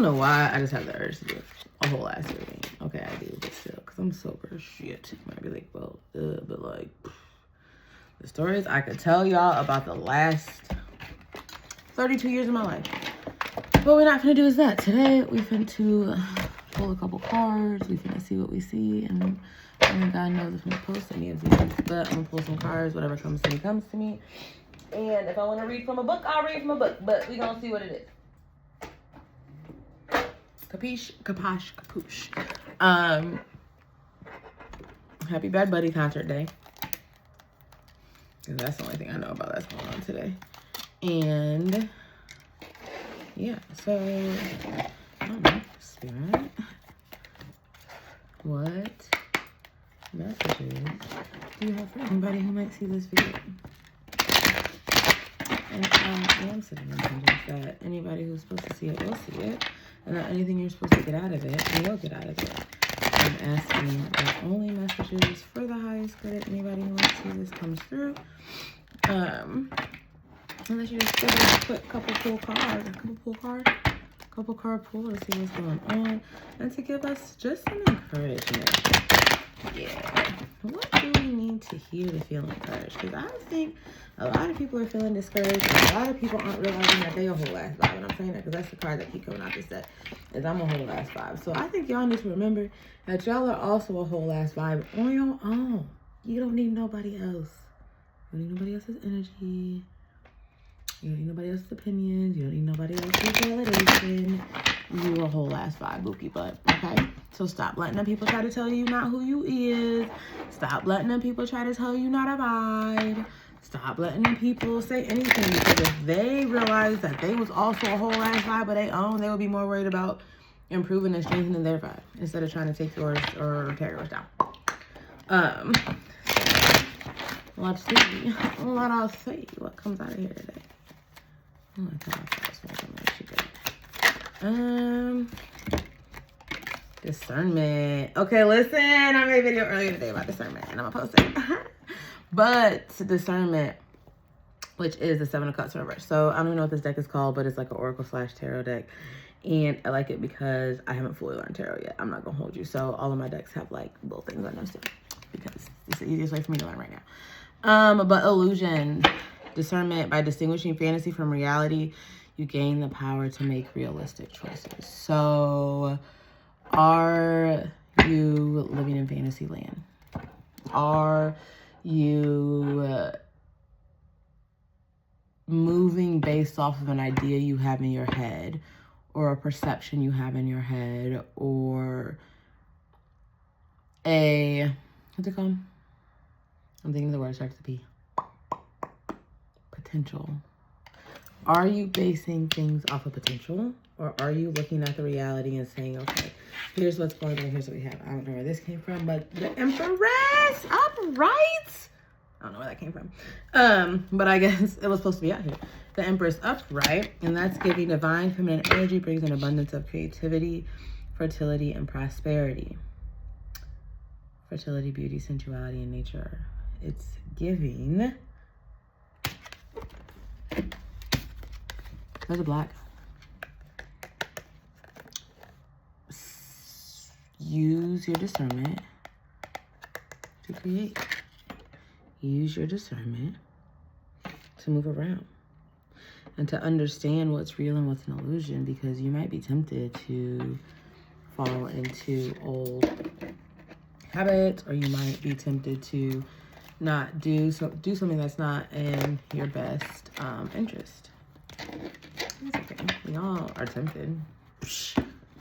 don't know why I just have the urge to do a whole ass reading. Okay, I do, but still, because I'm sober as shit. You might be like, well, but like, the stories I could tell y'all about the last 32 years of my life. What we're not gonna do is that. Today, we finna pull a couple cards. We finna see what we see, and only God knows if I'm gonna post any of these, but I'm gonna pull some cards. Whatever comes to me, comes to me. And if I want to read from a book, I'll read from a book, but we gonna see what it is. Capiche, caposh, capuche. Happy Bad Buddy concert day. Because that's the only thing I know about that's going on today. And yeah, so I don't know, Spirit. What messages do you have for anybody who might see this video? And I am sitting in just that anybody who's supposed to see it will see it. And that anything you're supposed to get out of it, you will get out of it. I'm asking that only messages for the highest good. Anybody who wants to see this comes through. Unless you just give us a quick couple card pull to see what's going on. And to give us just some encouragement. Yeah. What do we need to hear to feel encouraged? Because I think a lot of people are feeling discouraged. And a lot of people aren't realizing that they a whole ass vibe. And I'm saying that because that's the card that keep coming out this set. Is I'm a whole ass vibe. So I think y'all need to remember that y'all are also a whole ass vibe on your own. You don't need nobody else. You don't need nobody else's energy. You don't need nobody else's opinions. You don't need nobody else's validation. You a whole ass vibe, bookie butt. Okay? So stop letting them people try to tell you not who you is. Stop letting them people try to tell you not a vibe. Stop letting them people say anything, because if they realize that they was also a whole ass vibe of their own, they would be more worried about improving and strengthening their vibe instead of trying to take yours or tear yours down. Let's see. Let us see what comes out of here today. Oh my God, discernment. Okay, listen, I made a video earlier today about discernment and I'm gonna post it. But discernment, which is the 7 of Cups reverse. So I don't even know what this deck is called, but it's like an Oracle / tarot deck. And I like it because I haven't fully learned tarot yet. I'm not gonna hold you. So all of my decks have like little things on them too, because it's the easiest way for me to learn right now. But illusion, discernment, by distinguishing fantasy from reality, you gain the power to make realistic choices. So are you living in fantasy land? Are you moving based off of an idea you have in your head, or a perception you have in your head, or what's it called? I'm thinking of the word starts with P. Potential. Are you basing things off of potential, or are you looking at the reality and saying, okay, here's what's going on, here's what we have. I don't know where this came from, but the Empress, upright. I don't know where that came from. But I guess it was supposed to be out here. The Empress upright, and that's giving divine feminine energy, brings an abundance of creativity, fertility, and prosperity. Fertility, beauty, sensuality, and nature. It's giving. There's a black. Use your discernment to create. Use your discernment to move around and to understand what's real and what's an illusion, because you might be tempted to fall into old habits, or you might be tempted to not do something that's not in your best interest. It's okay. We all are tempted.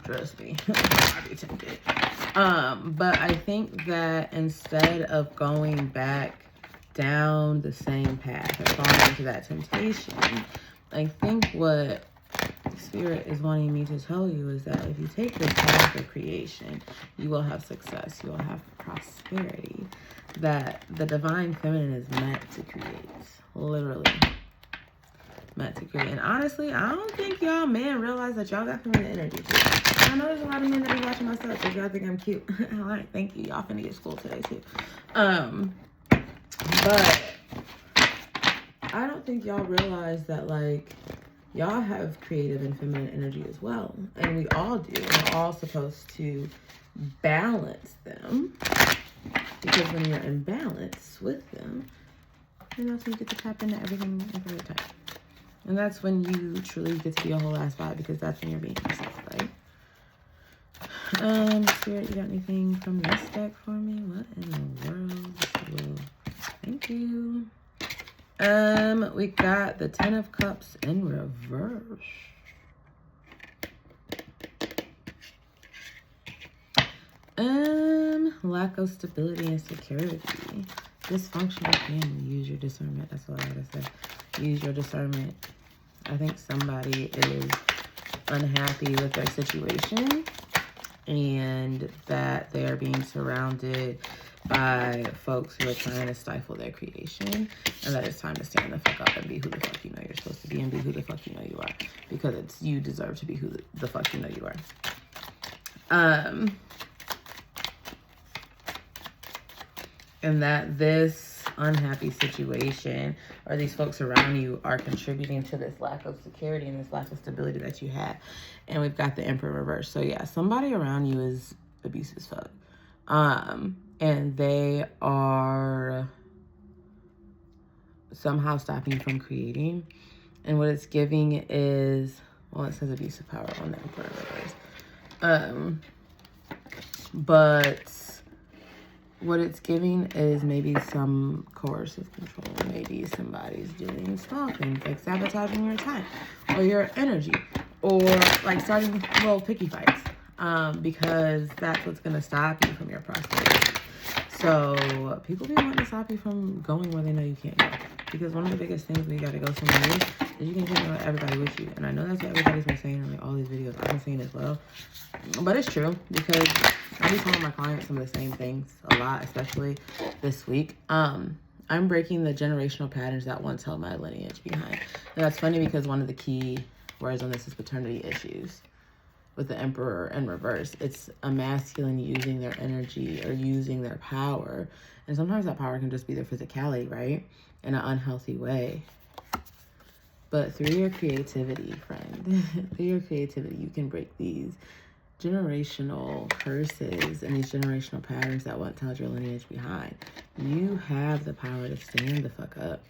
Trust me. I'll be tempted. But I think that instead of going back down the same path or falling into that temptation, I think what Spirit is wanting me to tell you is that if you take this path of creation, you will have success, you will have prosperity, that the divine feminine is meant to create, literally meant to create. And honestly, I don't think y'all men realize that y'all got feminine energy too. I know there's a lot of men that be watching my stuff because y'all think I'm cute. All right, thank you. Y'all finna get school today too. But I don't think y'all realize that, like, y'all have creative and feminine energy as well. And we all do. We're all supposed to balance them. Because when you're in balance with them, then that's when you get to tap into everything every time. And that's when you truly get to be a whole ass vibe, because that's when you're being yourself, right? Spirit, you got anything from this deck for me? What in the world? Thank you. We got the 10 of Cups in reverse. Lack of stability and security. Dysfunctional family. Use your discernment. That's all I gotta say. Use your discernment. I think somebody is unhappy with their situation and that they are being surrounded by folks who are trying to stifle their creation, and that it's time to stand the fuck up and be who the fuck you know you're supposed to be and be who the fuck you know you are, because it's you deserve to be who the fuck you know you are. And that this unhappy situation or these folks around you are contributing to this lack of security and this lack of stability that you have. And we've got the Emperor reverse. So yeah, somebody around you is abusive as fuck. And they are somehow stopping you from creating. And what it's giving is, well, it says abusive power on the Emperor reverse. But what it's giving is maybe some coercive control. Maybe somebody's doing small things like sabotaging your time or your energy, or like starting little picky fights, because that's what's going to stop you from your prosperity. So people be wanting to stop you from going where they know you can't go. Because one of the biggest things when you got to go somewhere new is you can't get everybody with you. And I know that's what everybody's been saying in like all these videos. I've been saying as well. But it's true, because I be telling my clients some of the same things a lot, especially this week. I'm breaking the generational patterns that once held my lineage behind. And that's funny because one of the key words on this is paternity issues. With the Emperor in reverse, it's a masculine using their energy or using their power. And sometimes that power can just be their physicality, right? In an unhealthy way. But through your creativity, friend, through your creativity, you can break these generational curses and these generational patterns that once held your lineage behind. You have the power to stand the fuck up.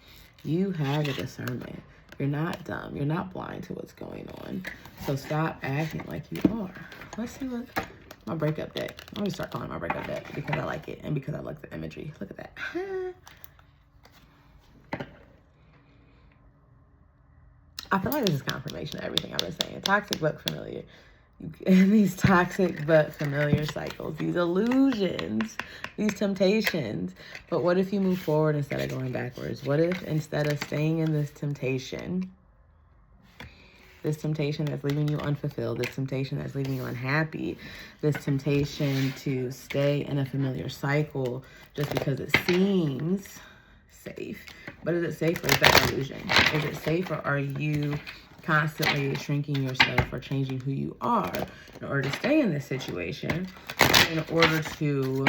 You have the discernment. You're not dumb. You're not blind to what's going on. So stop acting like you are. Let's see what my breakup deck. I'm going to start calling it my breakup deck because I like it and because I like the imagery. Look at that. I feel like this is confirmation of everything I've been saying. Toxic but familiar. These toxic but familiar cycles, these illusions, these temptations. But what if you move forward instead of going backwards? What if instead of staying in this temptation that's leaving you unfulfilled, this temptation that's leaving you unhappy, this temptation to stay in a familiar cycle just because it seems safe, but is it safe or is that illusion? Is it safe, or are you constantly shrinking yourself or changing who you are in order to stay in this situation, in order to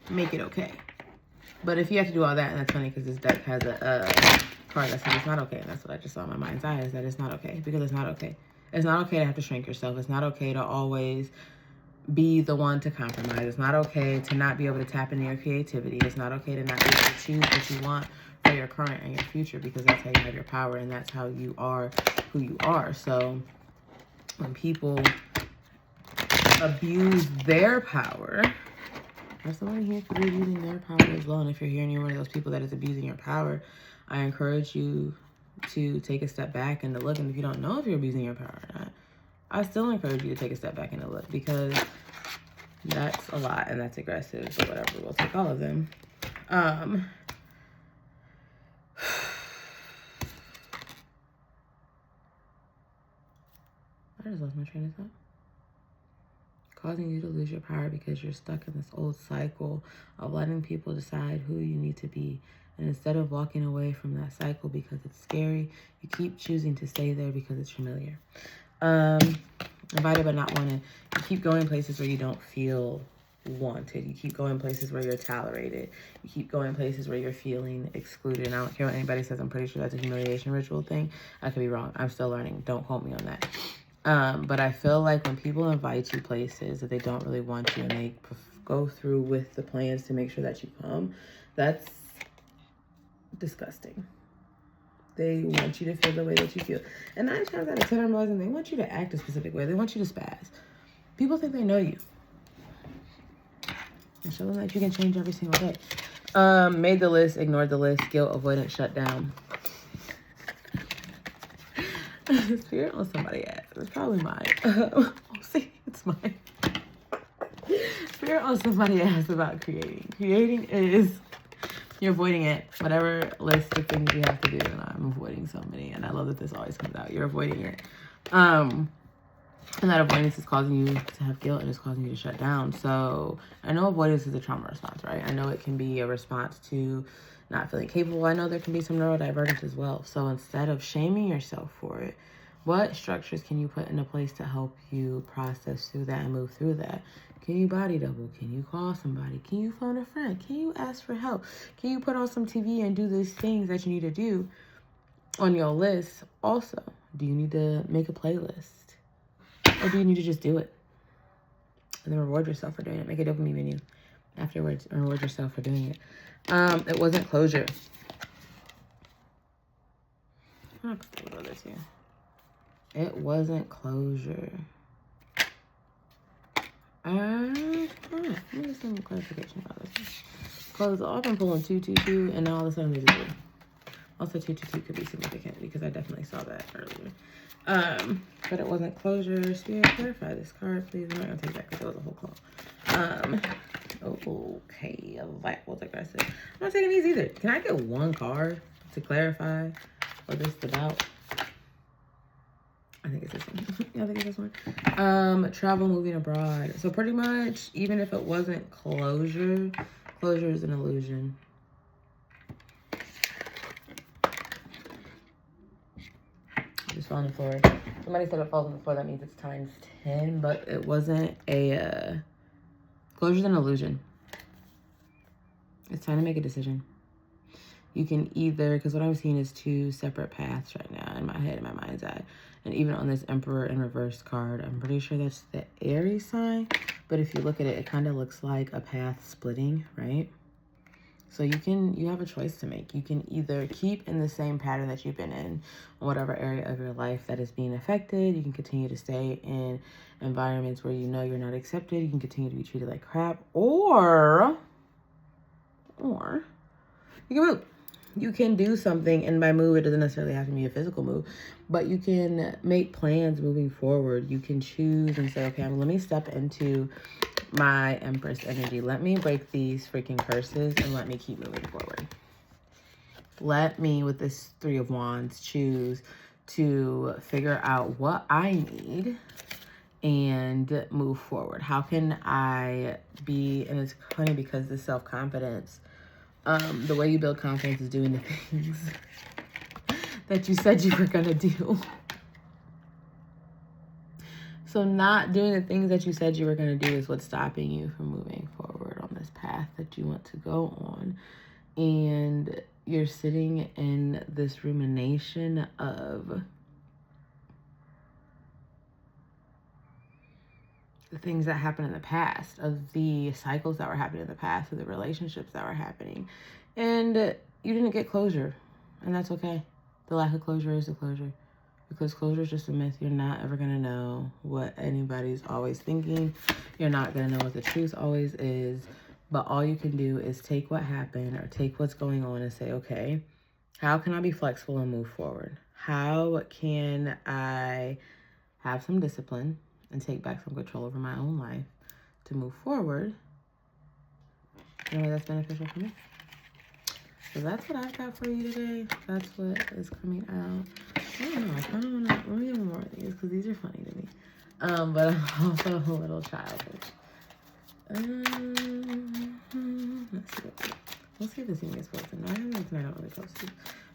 make it okay? But if you have to do all that, and that's funny because this deck has a card that says it's not okay, and that's what I just saw in my mind's eye, is that it's not okay, because it's not okay. It's not okay to have to shrink yourself. It's not okay to always be the one to compromise. It's not okay to not be able to tap into your creativity. It's not okay to not be able to choose what you want for your current and your future, because that's how you have your power and that's how you are who you are. So when people abuse their power, there's somebody here could be abusing their power as well. And if you're here and you're one of those people that is abusing your power, I encourage you to take a step back and to look. And if you don't know if you're abusing your power or not, I still encourage you to take a step back and to look, because that's a lot and that's aggressive, but whatever, we'll take all of them. I just lost my train of thought. Causing you to lose your power because you're stuck in this old cycle of letting people decide who you need to be. And instead of walking away from that cycle because it's scary, you keep choosing to stay there because it's familiar. Invited but not wanted. You keep going places where you don't feel wanted. You keep going places where you're tolerated. You keep going places where you're feeling excluded. And I don't care what anybody says. I'm pretty sure that's a humiliation ritual thing. I could be wrong. I'm still learning. Don't quote me on that. But I feel like when people invite you places that they don't really want you and they go through with the plans to make sure that you come, that's disgusting. They want you to feel the way that you feel. And 9 times out of 10, I'm realizing they want you to act a specific way. They want you to spaz. People think they know you. And show them that you can change every single day. Made the list, ignored the list, guilt, avoidance, shut down. Spirit on somebody ass. It's probably mine. Oh, see, it's mine. Spirit on somebody ass about creating. Creating is... You're avoiding it. Whatever list of things you have to do, and I'm avoiding so many. And I love that this always comes out. You're avoiding it. And that avoidance is causing you to have guilt and it's causing you to shut down. So I know avoidance is a trauma response, right? I know it can be a response to not feeling capable. I know there can be some neurodivergence as well. So instead of shaming yourself for it, what structures can you put into place to help you process through that and move through that? Can you body double? Can you call somebody? Can you phone a friend? Can you ask for help? Can you put on some TV and do these things that you need to do on your list? Also, do you need to make a playlist? Or do you need to just do it? And then reward yourself for doing it. Make a dopamine menu afterwards and reward yourself for doing it. It wasn't closure. I'm not going to go this here. It wasn't closure. Let me get some clarification about this. Because I've been pulling 2, 2, 2, and now all of a sudden there's a 2. Also, 2, 2, 2 could be significant because I definitely saw that earlier. But it wasn't closure. Spirit, clarify this card, please. I'm not going to take that because it was a whole call. Okay, that was aggressive. I'm not taking these either. Can I get one card to clarify what this is about? I think it's this one. Yeah, I think it's this one. Travel, moving abroad. So pretty much, even if it wasn't closure, closure is an illusion. Just fell on the floor. Somebody said it falls on the floor. That means it's times 10, but it wasn't a... Closure is an illusion. It's time to make a decision. You can either, because what I'm seeing is 2 separate paths right now in my head, in my mind's eye. And even on this Emperor in reverse card, I'm pretty sure that's the Aries sign. But if you look at it, it kind of looks like a path splitting, right? So you have a choice to make. You can either keep in the same pattern that you've been in whatever area of your life that is being affected. You can continue to stay in environments where you know you're not accepted. You can continue to be treated like crap. Or you can move. You can do something, and by move, it doesn't necessarily have to be a physical move, but you can make plans moving forward. You can choose and say, okay, let me step into my Empress energy. Let me break these freaking curses and let me keep moving forward. Let me, with this 3 of Wands, choose to figure out what I need and move forward. How can I be, and it's funny because the self-confidence, the way you build confidence is doing the things that you said you were going to do. So not doing the things that you said you were going to do is what's stopping you from moving forward on this path that you want to go on. And you're sitting in this rumination of the things that happened in the past, of the cycles that were happening in the past, of the relationships that were happening. And you didn't get closure, and that's okay. The lack of closure is the closure, because closure is just a myth. You're not ever going to know what anybody's always thinking. You're not going to know what the truth always is, but all you can do is take what happened or take what's going on and say, okay, how can I be flexible and move forward? How can I have some discipline and take back some control over my own life to move forward in a way that's beneficial for me? So that's what I've got for you today. That's what is coming out. I don't know. I kind of want to... Let me get more of these because these are funny to me. But I'm also a little childish. Let's see. We'll see if this thing gets posted. No, I haven't it's not really posted.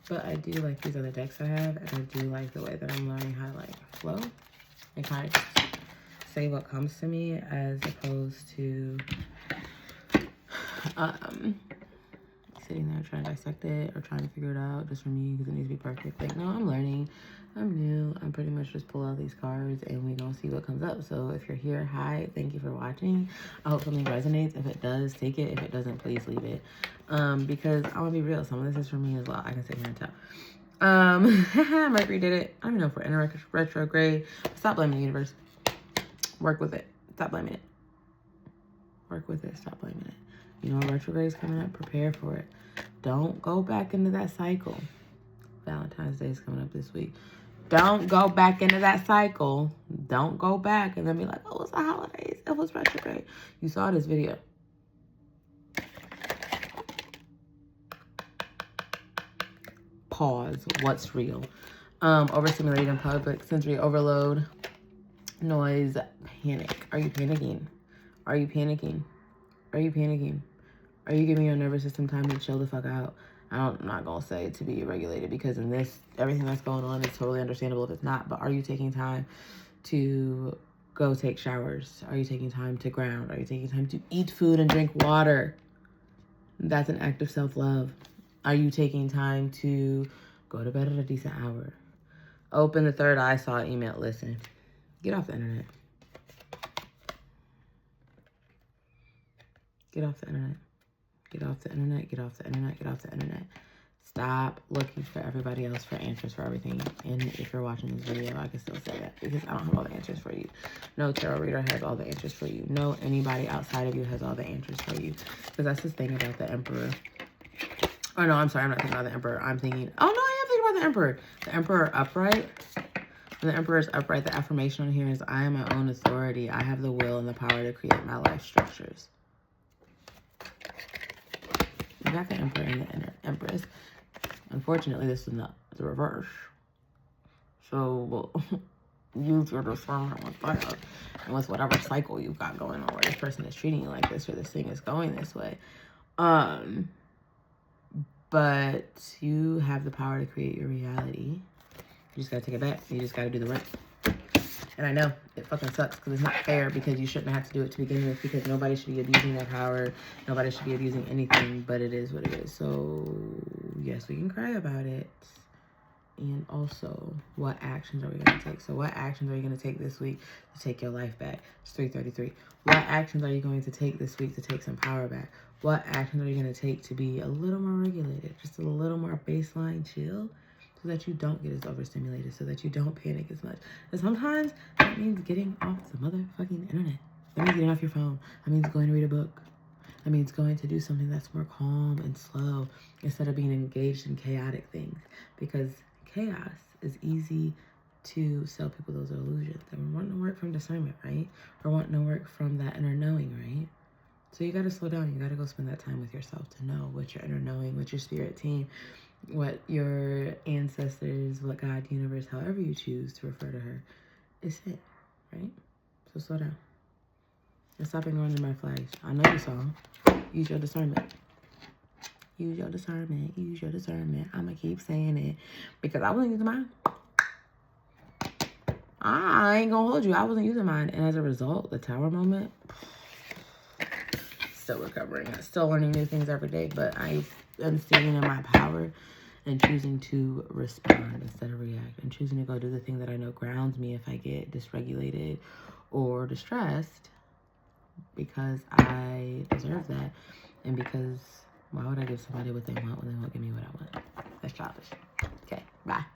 But I do like these other decks I have. And I do like the way that I'm learning how to like flow and kind of say what comes to me as opposed to Sitting there trying to dissect it or trying to figure it out just for me because it needs to be perfect. Like, no, I'm learning. I'm new. I'm pretty much just pull out these cards and we gonna see what comes up. So if you're here, hi, thank you for watching. I hope something resonates. If it does, take it. If it doesn't, please leave it. Because I wanna be real. Some of this is for me as well. I can sit here and tell. Mercury did it. I don't even know if we're in a retrograde. Stop blaming the universe. Work with it. Stop blaming it. Work with it. Stop blaming it. You know, retrograde is coming up. Prepare for it. Don't go back into that cycle. Valentine's Day is coming up this week. Don't go back into that cycle. Don't go back and then be like, oh, it's the holidays. It was retrograde. You saw this video. Pause. What's real? Overstimulated public sensory overload, noise, panic. Are you panicking? Are you panicking? Are you panicking? Are you giving your nervous system time to chill the fuck out? I'm not going to say to be regulated because in this, everything that's going on is totally understandable if it's not. But are you taking time to go take showers? Are you taking time to ground? Are you taking time to eat food and drink water? That's an act of self-love. Are you taking time to go to bed at a decent hour? Open the third eye, saw email. Listen, get off the internet. Get off the internet. Get off the internet, get off the internet, get off the internet. Stop looking for everybody else for answers for everything. And if you're watching this video, I can still say that because I don't have all the answers for you. No tarot reader has all the answers for you. No anybody outside of you has all the answers for you. Because that's the thing about the Emperor. Oh, no, I'm sorry. I'm not thinking about the Emperor. I'm thinking, oh, no, I am thinking about the Emperor. The Emperor upright. When the Emperor is upright, the affirmation on here is, I am my own authority. I have the will and the power to create my life structures. You got the Emperor and the Empress. Unfortunately, this is not the reverse. So, use your discernment with that. And with whatever cycle you've got going on where this person is treating you like this or this thing is going this way. But you have the power to create your reality. You just gotta take it back. You just gotta do the work. And I know it fucking sucks because it's not fair because you shouldn't have to do it to begin with because nobody should be abusing their power. Nobody should be abusing anything, but it is what it is. So, yes, we can cry about it. And also, what actions are we going to take? So, what actions are you going to take this week to take your life back? It's 3:33. What actions are you going to take this week to take some power back? What actions are you going to take to be a little more regulated? Just a little more baseline chill? So that you don't get as overstimulated, so that you don't panic as much. And sometimes that means getting off the motherfucking internet. That means getting off your phone. That means going to read a book. That means going to do something that's more calm and slow instead of being engaged in chaotic things. Because chaos is easy to sell people those illusions. And we're wanting to work from discernment, right? We're wanting to work from that inner knowing, right? So you got to slow down. You got to go spend that time with yourself to know what your inner knowing, what your spirit team, what your ancestors, what God, universe, however you choose to refer to her, is it, right? So slow down. And stop ignoring the red flags. I know you saw them. Use your discernment. Use your discernment. Use your discernment. I'm going to keep saying it because I wasn't using mine. I ain't going to hold you. I wasn't using mine. And as a result, the tower moment, still recovering. I'm still learning new things every day, but I am standing in my power and choosing to respond instead of react, and choosing to go do the thing that I know grounds me if I get dysregulated or distressed, because I deserve that, and because why would I give somebody what they want when they won't give me what I want? That's childish. Okay, bye.